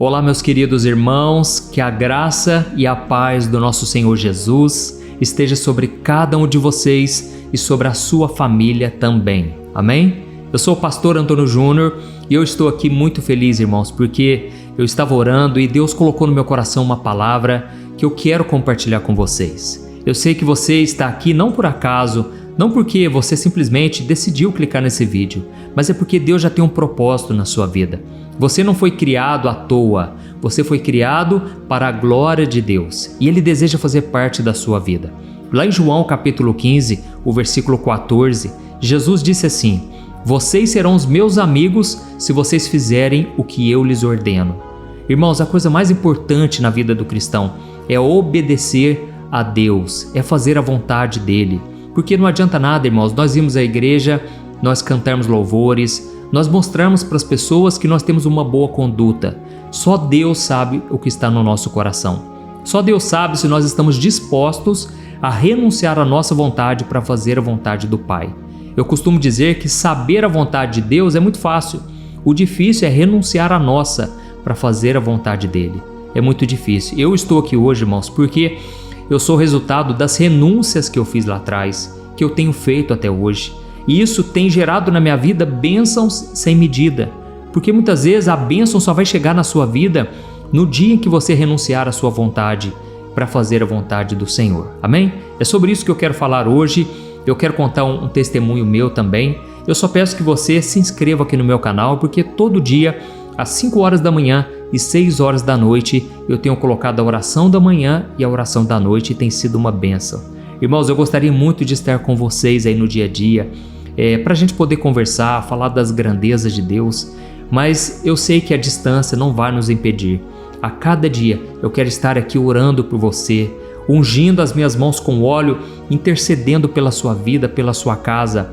Olá, meus queridos irmãos, que a graça e a paz do nosso Senhor Jesus esteja sobre cada um de vocês e sobre a sua família também. Amém? Eu sou o pastor Antônio Júnior e eu estou aqui muito feliz, irmãos, porque eu estava orando e Deus colocou no meu coração uma palavra que eu quero compartilhar com vocês. Eu sei que você está aqui não por acaso, não porque você simplesmente decidiu clicar nesse vídeo, mas é porque Deus já tem um propósito na sua vida. Você não foi criado à toa, você foi criado para a glória de Deus e Ele deseja fazer parte da sua vida. Lá em João capítulo 15, o versículo 14, Jesus disse assim: "Vocês serão os meus amigos se vocês fizerem o que eu lhes ordeno." Irmãos, a coisa mais importante na vida do cristão é obedecer a Deus, é fazer a vontade dEle. Porque não adianta nada, irmãos, nós irmos à igreja, nós cantarmos louvores, nós mostrarmos para as pessoas que nós temos uma boa conduta. Só Deus sabe o que está no nosso coração. Só Deus sabe se nós estamos dispostos a renunciar à nossa vontade para fazer a vontade do Pai. Eu costumo dizer que saber a vontade de Deus é muito fácil. O difícil é renunciar à nossa para fazer a vontade dEle. É muito difícil. Eu estou aqui hoje, irmãos, porque eu sou resultado das renúncias que eu fiz lá atrás, que eu tenho feito até hoje. E isso tem gerado na minha vida bênçãos sem medida. Porque muitas vezes a bênção só vai chegar na sua vida no dia em que você renunciar à sua vontade para fazer a vontade do Senhor. Amém? É sobre isso que eu quero falar hoje. Eu quero contar um testemunho meu também. Eu só peço que você se inscreva aqui no meu canal, porque todo dia, às 5 horas da manhã e 6 horas da noite, eu tenho colocado a oração da manhã e a oração da noite e tem sido uma bênção. Irmãos, eu gostaria muito de estar com vocês aí no dia a dia, para a gente poder conversar, falar das grandezas de Deus, mas eu sei que a distância não vai nos impedir. A cada dia eu quero estar aqui orando por você, ungindo as minhas mãos com óleo, intercedendo pela sua vida, pela sua casa.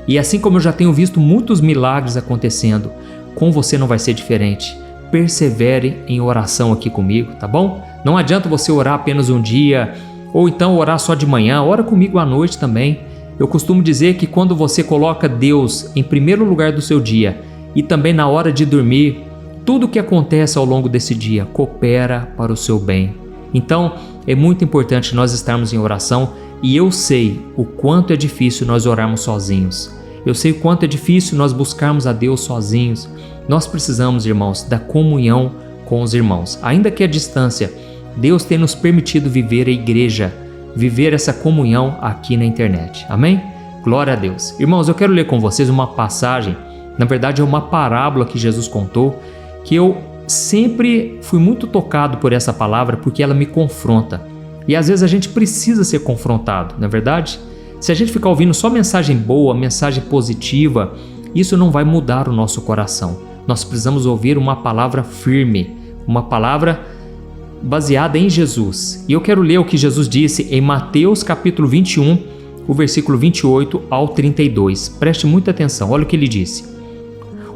E assim como eu já tenho visto muitos milagres acontecendo, com você não vai ser diferente. Persevere em oração aqui comigo, tá bom? Não adianta você orar apenas um dia, ou então orar só de manhã, ora comigo à noite também. Eu costumo dizer que quando você coloca Deus em primeiro lugar do seu dia e também na hora de dormir, tudo o que acontece ao longo desse dia coopera para o seu bem. Então, é muito importante nós estarmos em oração e eu sei o quanto é difícil nós orarmos sozinhos. Eu sei o quanto é difícil nós buscarmos a Deus sozinhos. Nós precisamos, irmãos, da comunhão com os irmãos. Ainda que à distância, Deus tem nos permitido viver a igreja, viver essa comunhão aqui na internet. Amém? Glória a Deus. Irmãos, eu quero ler com vocês uma passagem, na verdade é uma parábola que Jesus contou, que eu sempre fui muito tocado por essa palavra porque ela me confronta. E às vezes a gente precisa ser confrontado, não é verdade? Se a gente ficar ouvindo só mensagem boa, mensagem positiva, isso não vai mudar o nosso coração. Nós precisamos ouvir uma palavra firme, uma palavra baseada em Jesus. E eu quero ler o que Jesus disse em Mateus capítulo 21, o versículo 28 ao 32. Preste muita atenção, olha o que ele disse.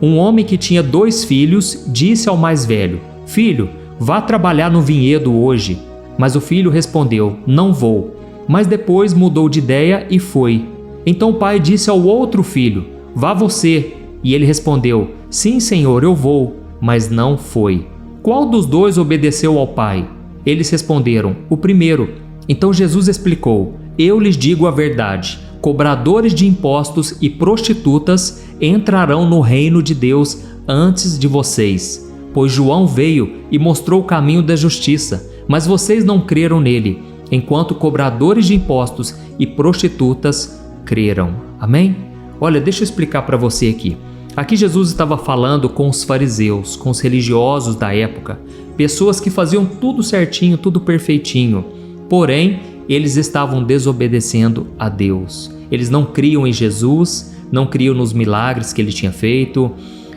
Um homem que tinha 2 filhos disse ao mais velho: "Filho, vá trabalhar no vinhedo hoje." Mas o filho respondeu: "Não vou." Mas depois mudou de ideia e foi. Então o pai disse ao outro filho: "Vá você." E ele respondeu: "Sim, senhor, eu vou." Mas não foi. Qual dos 2 obedeceu ao pai? Eles responderam: "O primeiro." Então Jesus explicou: "Eu lhes digo a verdade. Cobradores de impostos e prostitutas entrarão no reino de Deus antes de vocês. Pois João veio e mostrou o caminho da justiça, mas vocês não creram nele, enquanto cobradores de impostos e prostitutas creram." Amém? Olha, deixa eu explicar para você aqui. Aqui Jesus estava falando com os fariseus, com os religiosos da época, pessoas que faziam tudo certinho, tudo perfeitinho. Porém, eles estavam desobedecendo a Deus. Eles não criam em Jesus, não criam nos milagres que ele tinha feito.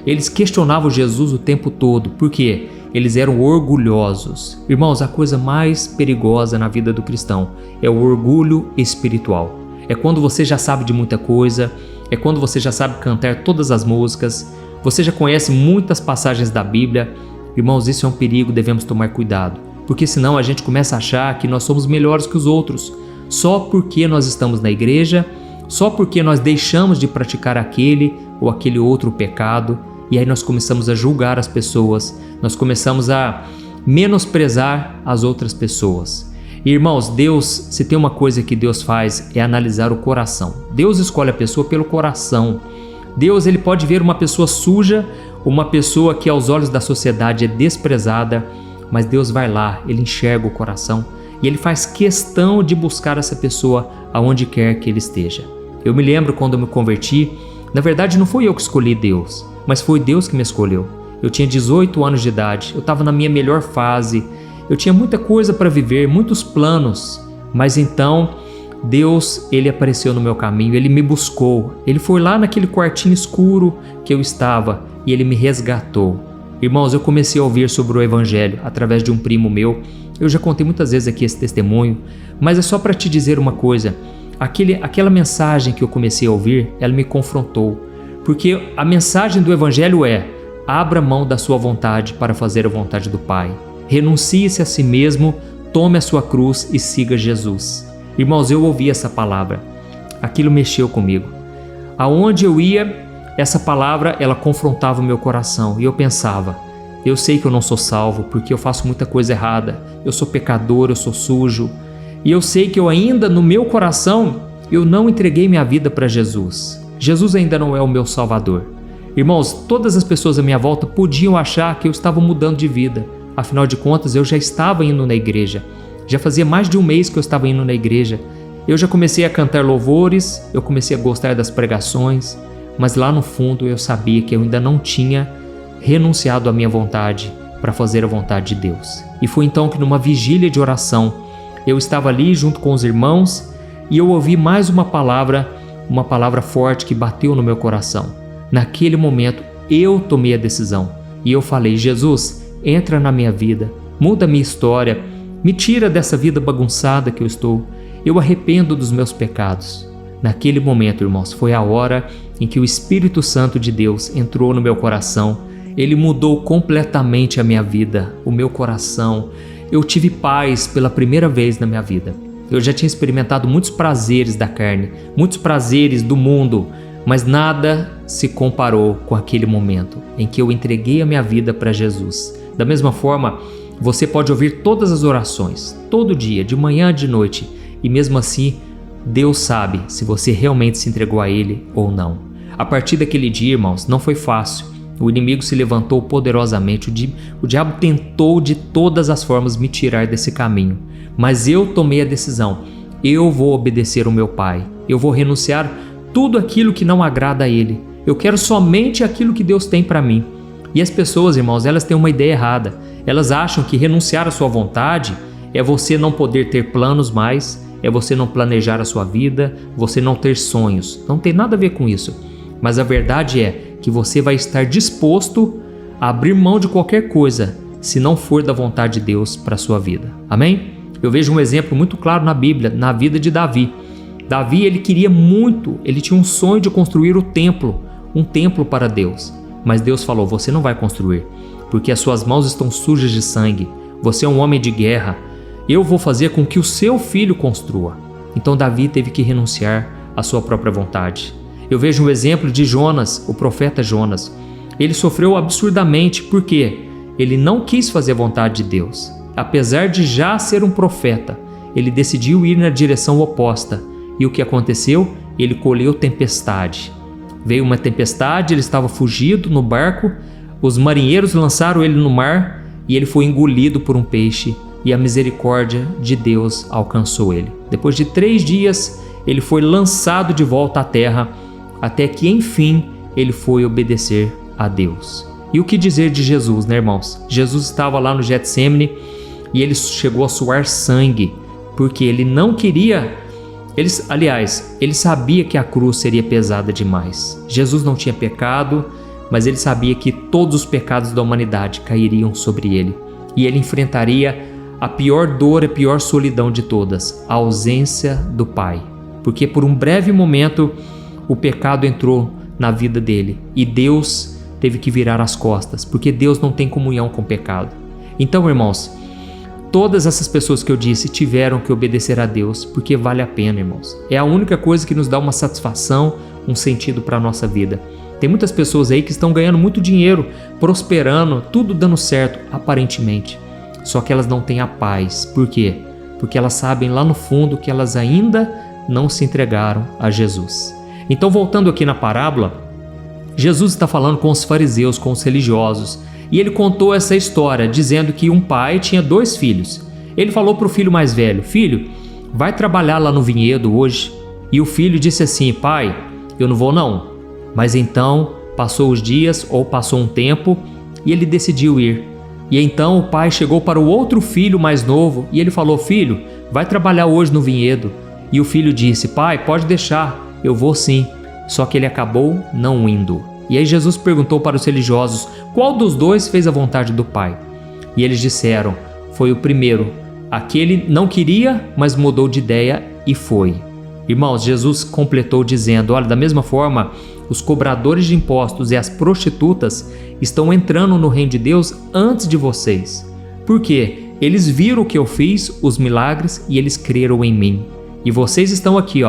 Eles questionavam Jesus o tempo todo. Por quê? Eles eram orgulhosos. Irmãos, a coisa mais perigosa na vida do cristão é o orgulho espiritual. É quando você já sabe de muita coisa, é quando você já sabe cantar todas as músicas, você já conhece muitas passagens da Bíblia. Irmãos, isso é um perigo, devemos tomar cuidado, porque senão a gente começa a achar que nós somos melhores que os outros, só porque nós estamos na igreja, só porque nós deixamos de praticar aquele ou aquele outro pecado. E aí nós começamos a julgar as pessoas, nós começamos a menosprezar as outras pessoas. E, irmãos, Deus, se tem uma coisa que Deus faz é analisar o coração. Deus escolhe a pessoa pelo coração. Deus, ele pode ver uma pessoa suja, uma pessoa que aos olhos da sociedade é desprezada, mas Deus vai lá, ele enxerga o coração e ele faz questão de buscar essa pessoa aonde quer que ele esteja. Eu me lembro quando eu me converti, na verdade não fui eu que escolhi Deus, mas foi Deus que me escolheu. Eu tinha 18 anos de idade, eu estava na minha melhor fase, eu tinha muita coisa para viver, muitos planos, mas então Deus, ele apareceu no meu caminho, ele me buscou, ele foi lá naquele quartinho escuro que eu estava e ele me resgatou. Irmãos, eu comecei a ouvir sobre o Evangelho através de um primo meu. Eu já contei muitas vezes aqui esse testemunho, mas é só para te dizer uma coisa. Aquela mensagem que eu comecei a ouvir, ela me confrontou. Porque a mensagem do Evangelho é: abra mão da sua vontade para fazer a vontade do Pai. Renuncie-se a si mesmo, tome a sua cruz e siga Jesus. Irmãos, eu ouvi essa palavra. Aquilo mexeu comigo. Aonde eu ia, essa palavra, ela confrontava o meu coração. E eu pensava, eu sei que eu não sou salvo porque eu faço muita coisa errada. Eu sou pecador, eu sou sujo. E eu sei que eu ainda, no meu coração, eu não entreguei minha vida para Jesus. Jesus ainda não é o meu Salvador. Irmãos, todas as pessoas à minha volta podiam achar que eu estava mudando de vida. Afinal de contas, eu já estava indo na igreja. Já fazia mais de um mês que eu estava indo na igreja. Eu já comecei a cantar louvores, eu comecei a gostar das pregações, mas lá no fundo eu sabia que eu ainda não tinha renunciado à minha vontade para fazer a vontade de Deus. E foi então que numa vigília de oração, eu estava ali junto com os irmãos e eu ouvi mais uma palavra forte que bateu no meu coração. Naquele momento eu tomei a decisão e eu falei: Jesus, entra na minha vida, muda a minha história, me tira dessa vida bagunçada que eu estou, eu arrependo dos meus pecados. Naquele momento, irmãos, foi a hora em que o Espírito Santo de Deus entrou no meu coração, ele mudou completamente a minha vida, o meu coração. Eu tive paz pela primeira vez na minha vida. Eu já tinha experimentado muitos prazeres da carne, muitos prazeres do mundo, mas nada se comparou com aquele momento em que eu entreguei a minha vida para Jesus. Da mesma forma, você pode ouvir todas as orações, todo dia, de manhã, de noite, e mesmo assim, Deus sabe se você realmente se entregou a Ele ou não. A partir daquele dia, irmãos, não foi fácil. O inimigo se levantou poderosamente, o diabo tentou de todas as formas me tirar desse caminho, mas eu tomei a decisão: eu vou obedecer o meu Pai, eu vou renunciar tudo aquilo que não agrada a Ele, eu quero somente aquilo que Deus tem para mim. E as pessoas, irmãos, elas têm uma ideia errada, elas acham que renunciar à sua vontade é você não poder ter planos mais, é você não planejar a sua vida, você não ter sonhos. Não tem nada a ver com isso, mas a verdade é que você vai estar disposto a abrir mão de qualquer coisa se não for da vontade de Deus para a sua vida. Amém? Eu vejo um exemplo muito claro na Bíblia, na vida de Davi. Davi, ele queria muito, ele tinha um sonho de construir um templo para Deus. Mas Deus falou: você não vai construir, porque as suas mãos estão sujas de sangue, você é um homem de guerra, eu vou fazer com que o seu filho construa. Então Davi teve que renunciar à sua própria vontade. Eu vejo um exemplo de Jonas, o profeta Jonas. Ele sofreu absurdamente porque ele não quis fazer a vontade de Deus. Apesar de já ser um profeta, ele decidiu ir na direção oposta. E o que aconteceu? Ele colheu tempestade. Veio uma tempestade, ele estava fugido no barco, os marinheiros lançaram ele no mar e ele foi engolido por um peixe e a misericórdia de Deus alcançou ele. Depois de 3 dias, ele foi lançado de volta à terra, até que enfim ele foi obedecer a Deus. E o que dizer de Jesus, né, irmãos? Jesus estava lá no Getsêmani e ele chegou a suar sangue, porque ele não queria... Ele sabia que a cruz seria pesada demais. Jesus não tinha pecado, mas ele sabia que todos os pecados da humanidade cairiam sobre ele. E ele enfrentaria a pior dor, a pior solidão de todas, a ausência do Pai. Porque por um breve momento o pecado entrou na vida dele e Deus teve que virar as costas, porque Deus não tem comunhão com o pecado. Então, irmãos, todas essas pessoas que eu disse tiveram que obedecer a Deus, porque vale a pena, irmãos. É a única coisa que nos dá uma satisfação, um sentido para a nossa vida. Tem muitas pessoas aí que estão ganhando muito dinheiro, prosperando, tudo dando certo, aparentemente. Só que elas não têm a paz. Por quê? Porque elas sabem lá no fundo que elas ainda não se entregaram a Jesus. Então, voltando aqui na parábola, Jesus está falando com os fariseus, com os religiosos, e ele contou essa história, dizendo que um pai tinha 2 filhos. Ele falou para o filho mais velho: filho, vai trabalhar lá no vinhedo hoje. E o filho disse assim: pai, eu não vou não. Mas então passou os dias, ou passou um tempo, e ele decidiu ir. E então o pai chegou para o outro filho mais novo e ele falou: filho, vai trabalhar hoje no vinhedo. E o filho disse: pai, pode deixar, eu vou sim. Só que ele acabou não indo. E aí Jesus perguntou para os religiosos qual dos 2 fez a vontade do pai. E eles disseram: foi o primeiro. Aquele não queria, mas mudou de ideia e foi. Irmãos, Jesus completou dizendo: olha, da mesma forma, os cobradores de impostos e as prostitutas estão entrando no reino de Deus antes de vocês. Por quê? Eles viram o que eu fiz, os milagres, e eles creram em mim. E vocês estão aqui,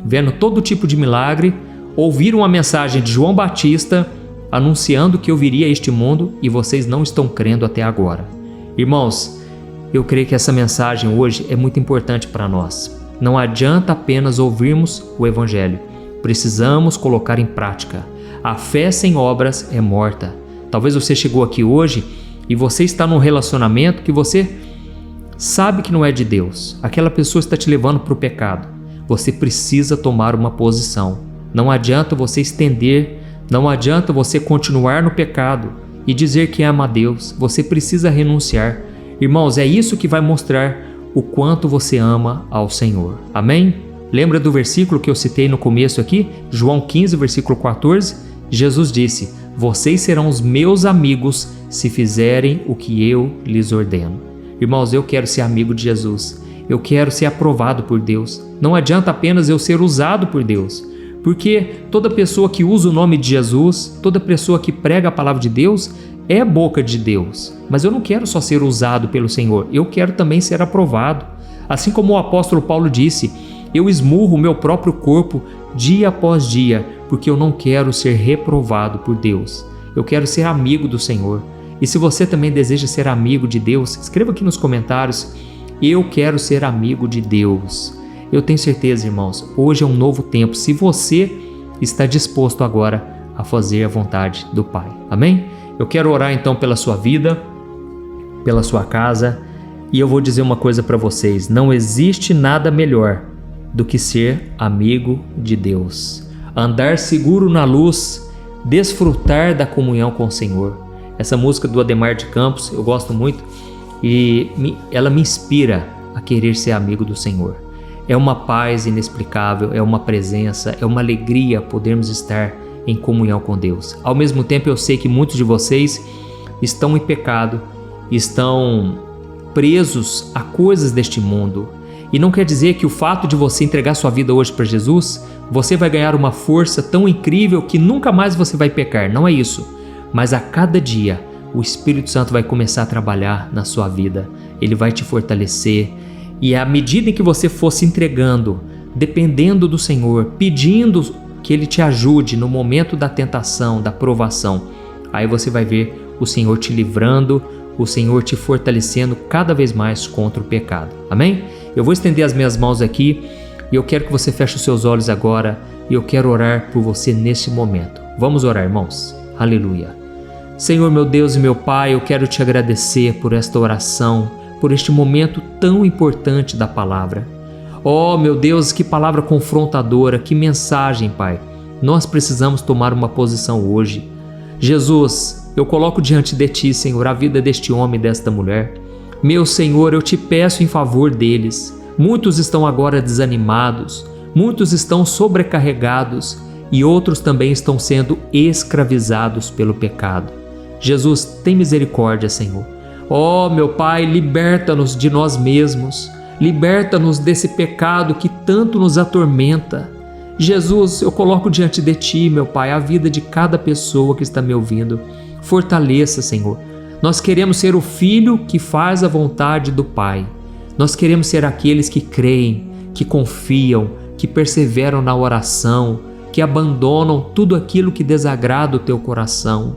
vendo todo tipo de milagre, ouviram a mensagem de João Batista anunciando que eu viria a este mundo e vocês não estão crendo até agora. Irmãos, eu creio que essa mensagem hoje é muito importante para nós. Não adianta apenas ouvirmos o Evangelho. Precisamos colocar em prática. A fé sem obras é morta. Talvez você chegou aqui hoje e você está num relacionamento que você sabe que não é de Deus. Aquela pessoa está te levando para o pecado. Você precisa tomar uma posição. Não adianta você estender, não adianta você continuar no pecado e dizer que ama a Deus. Você precisa renunciar. Irmãos, é isso que vai mostrar o quanto você ama ao Senhor. Amém? Lembra do versículo que eu citei no começo aqui? João 15, versículo 14? Jesus disse: vocês serão os meus amigos se fizerem o que eu lhes ordeno. Irmãos, eu quero ser amigo de Jesus. Eu quero ser aprovado por Deus. Não adianta apenas eu ser usado por Deus. Porque toda pessoa que usa o nome de Jesus, toda pessoa que prega a palavra de Deus, é boca de Deus. Mas eu não quero só ser usado pelo Senhor, eu quero também ser aprovado. Assim como o apóstolo Paulo disse: eu esmurro o meu próprio corpo dia após dia, porque eu não quero ser reprovado por Deus. Eu quero ser amigo do Senhor. E se você também deseja ser amigo de Deus, escreva aqui nos comentários: eu quero ser amigo de Deus. Eu tenho certeza, irmãos, hoje é um novo tempo, se você está disposto agora a fazer a vontade do Pai. Amém? Eu quero orar então pela sua vida, pela sua casa, e eu vou dizer uma coisa para vocês: não existe nada melhor do que ser amigo de Deus. Andar seguro na luz, desfrutar da comunhão com o Senhor. Essa música do Ademar de Campos eu gosto muito e ela me inspira a querer ser amigo do Senhor. É uma paz inexplicável, é uma presença, é uma alegria podermos estar em comunhão com Deus. Ao mesmo tempo, eu sei que muitos de vocês estão em pecado, estão presos a coisas deste mundo. E não quer dizer que o fato de você entregar sua vida hoje para Jesus, você vai ganhar uma força tão incrível que nunca mais você vai pecar. Não é isso. Mas a cada dia, o Espírito Santo vai começar a trabalhar na sua vida. Ele vai te fortalecer. E à medida em que você for se entregando, dependendo do Senhor, pedindo que Ele te ajude no momento da tentação, da provação, aí você vai ver o Senhor te livrando, o Senhor te fortalecendo cada vez mais contra o pecado. Amém? Eu vou estender as minhas mãos aqui e eu quero que você feche os seus olhos agora e eu quero orar por você nesse momento. Vamos orar, irmãos? Aleluia. Senhor, meu Deus e meu Pai, eu quero te agradecer por esta oração, por este momento tão importante da palavra. Oh, meu Deus, que palavra confrontadora, que mensagem, Pai. Nós precisamos tomar uma posição hoje. Jesus, eu coloco diante de Ti, Senhor, a vida deste homem e desta mulher. Meu Senhor, eu te peço em favor deles. Muitos estão agora desanimados, muitos estão sobrecarregados e outros também estão sendo escravizados pelo pecado. Jesus, tem misericórdia, Senhor. Oh, meu Pai, liberta-nos de nós mesmos. Liberta-nos desse pecado que tanto nos atormenta. Jesus, eu coloco diante de Ti, meu Pai, a vida de cada pessoa que está me ouvindo. Fortaleça, Senhor. Nós queremos ser o filho que faz a vontade do Pai. Nós queremos ser aqueles que creem, que confiam, que perseveram na oração, que abandonam tudo aquilo que desagrada o teu coração.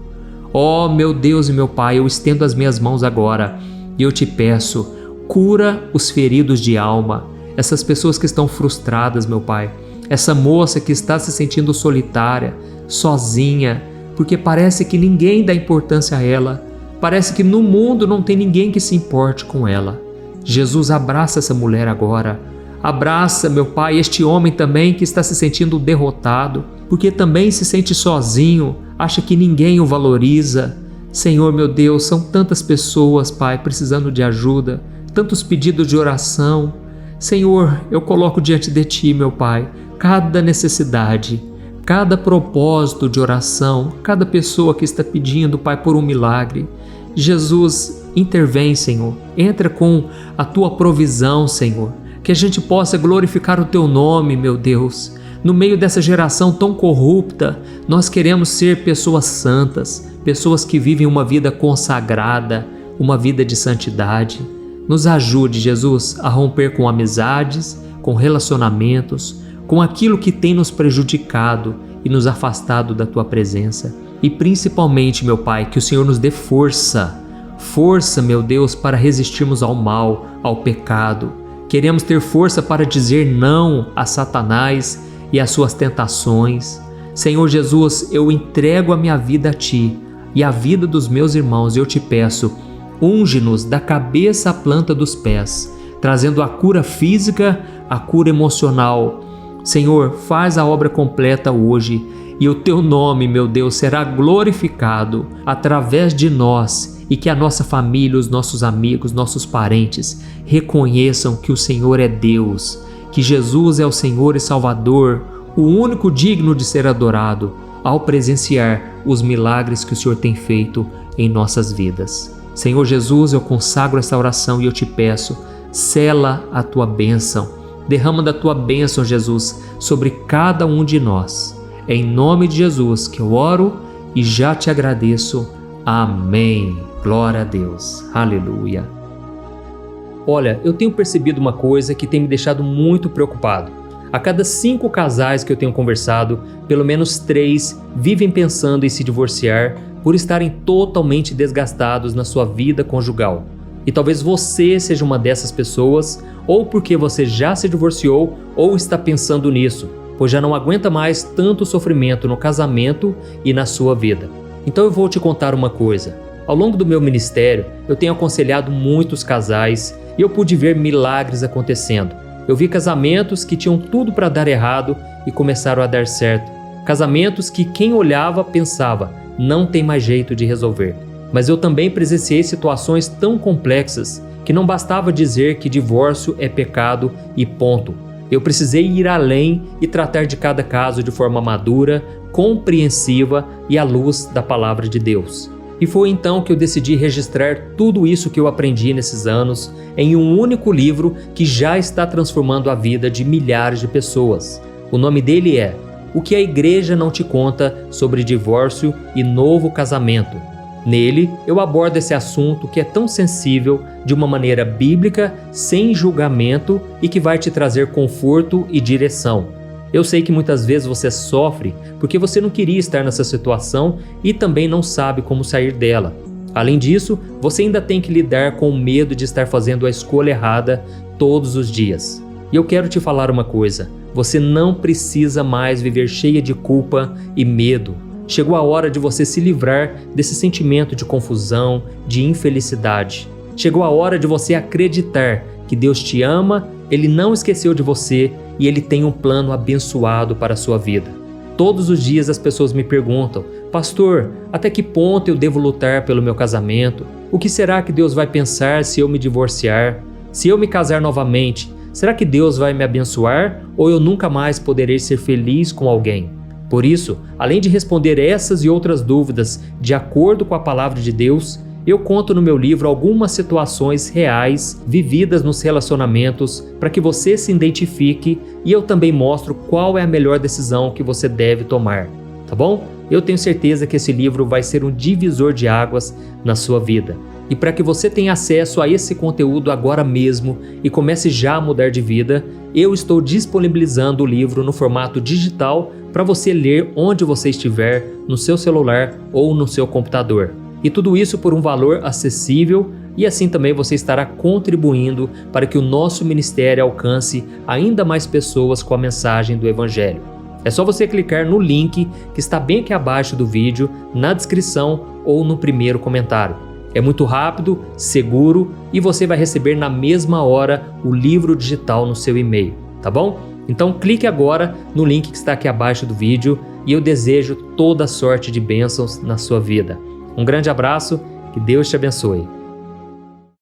Ó meu Deus e meu Pai, eu estendo as minhas mãos agora e eu te peço, cura os feridos de alma, essas pessoas que estão frustradas, meu Pai, essa moça que está se sentindo solitária, sozinha, porque parece que ninguém dá importância a ela, parece que no mundo não tem ninguém que se importe com ela. Jesus, abraça essa mulher agora. Abraça, meu Pai, este homem também que está se sentindo derrotado, porque também se sente sozinho, acha que ninguém o valoriza. Senhor, meu Deus, são tantas pessoas, Pai, precisando de ajuda, tantos pedidos de oração. Senhor, eu coloco diante de Ti, meu Pai, cada necessidade, cada propósito de oração, cada pessoa que está pedindo, Pai, por um milagre. Jesus, intervém, Senhor, entra com a Tua provisão, Senhor, que a gente possa glorificar o Teu nome, meu Deus. No meio dessa geração tão corrupta, nós queremos ser pessoas santas, pessoas que vivem uma vida consagrada, uma vida de santidade. Nos ajude, Jesus, a romper com amizades, com relacionamentos, com aquilo que tem nos prejudicado e nos afastado da Tua presença. E principalmente, meu Pai, que o Senhor nos dê força, meu Deus, para resistirmos ao mal, ao pecado. Queremos ter força para dizer não a Satanás e às suas tentações. Senhor Jesus, eu entrego a minha vida a Ti e a vida dos meus irmãos. Eu te peço, unge-nos da cabeça à planta dos pés, trazendo a cura física, a cura emocional. Senhor, faz a obra completa hoje e o Teu nome, meu Deus, será glorificado através de nós e que a nossa família, os nossos amigos, nossos parentes reconheçam que o Senhor é Deus, que Jesus é o Senhor e Salvador, o único digno de ser adorado, ao presenciar os milagres que o Senhor tem feito em nossas vidas. Senhor Jesus, eu consagro esta oração e eu te peço, sela a Tua bênção, derrama da Tua bênção, Jesus, sobre cada um de nós. É em nome de Jesus que eu oro e já te agradeço. Amém. Glória a Deus. Aleluia. Olha, eu tenho percebido uma coisa que tem me deixado muito preocupado. A cada 5 casais que eu tenho conversado, pelo menos 3 vivem pensando em se divorciar por estarem totalmente desgastados na sua vida conjugal. E talvez você seja uma dessas pessoas, ou porque você já se divorciou ou está pensando nisso, pois já não aguenta mais tanto sofrimento no casamento e na sua vida. Então eu vou te contar uma coisa. Ao longo do meu ministério, eu tenho aconselhado muitos casais e eu pude ver milagres acontecendo. Eu vi casamentos que tinham tudo para dar errado e começaram a dar certo. Casamentos que quem olhava pensava, não tem mais jeito de resolver. Mas eu também presenciei situações tão complexas que não bastava dizer que divórcio é pecado e ponto. Eu precisei ir além e tratar de cada caso de forma madura, compreensiva e à luz da palavra de Deus. E foi então que eu decidi registrar tudo isso que eu aprendi nesses anos em um único livro que já está transformando a vida de milhares de pessoas. O nome dele é O que a Igreja Não Te Conta sobre Divórcio e Novo Casamento. Nele, eu abordo esse assunto que é tão sensível de uma maneira bíblica, sem julgamento e que vai te trazer conforto e direção. Eu sei que muitas vezes você sofre porque você não queria estar nessa situação e também não sabe como sair dela. Além disso, você ainda tem que lidar com o medo de estar fazendo a escolha errada todos os dias. E eu quero te falar uma coisa, você não precisa mais viver cheia de culpa e medo. Chegou a hora de você se livrar desse sentimento de confusão, de infelicidade. Chegou a hora de você acreditar que Deus te ama, Ele não esqueceu de você e Ele tem um plano abençoado para a sua vida. Todos os dias as pessoas me perguntam, pastor, até que ponto eu devo lutar pelo meu casamento? O que será que Deus vai pensar se eu me divorciar? Se eu me casar novamente, será que Deus vai me abençoar ou eu nunca mais poderei ser feliz com alguém? Por isso, além de responder essas e outras dúvidas de acordo com a palavra de Deus, eu conto no meu livro algumas situações reais vividas nos relacionamentos para que você se identifique e eu também mostro qual é a melhor decisão que você deve tomar, tá bom? Eu tenho certeza que esse livro vai ser um divisor de águas na sua vida. E para que você tenha acesso a esse conteúdo agora mesmo e comece já a mudar de vida, eu estou disponibilizando o livro no formato digital para você ler onde você estiver, no seu celular ou no seu computador. E tudo isso por um valor acessível, e assim também você estará contribuindo para que o nosso ministério alcance ainda mais pessoas com a mensagem do Evangelho. É só você clicar no link que está bem aqui abaixo do vídeo, na descrição ou no primeiro comentário. É muito rápido, seguro e você vai receber na mesma hora o livro digital no seu e-mail, tá bom? Então clique agora no link que está aqui abaixo do vídeo e eu desejo toda sorte de bênçãos na sua vida. Um grande abraço, que Deus te abençoe.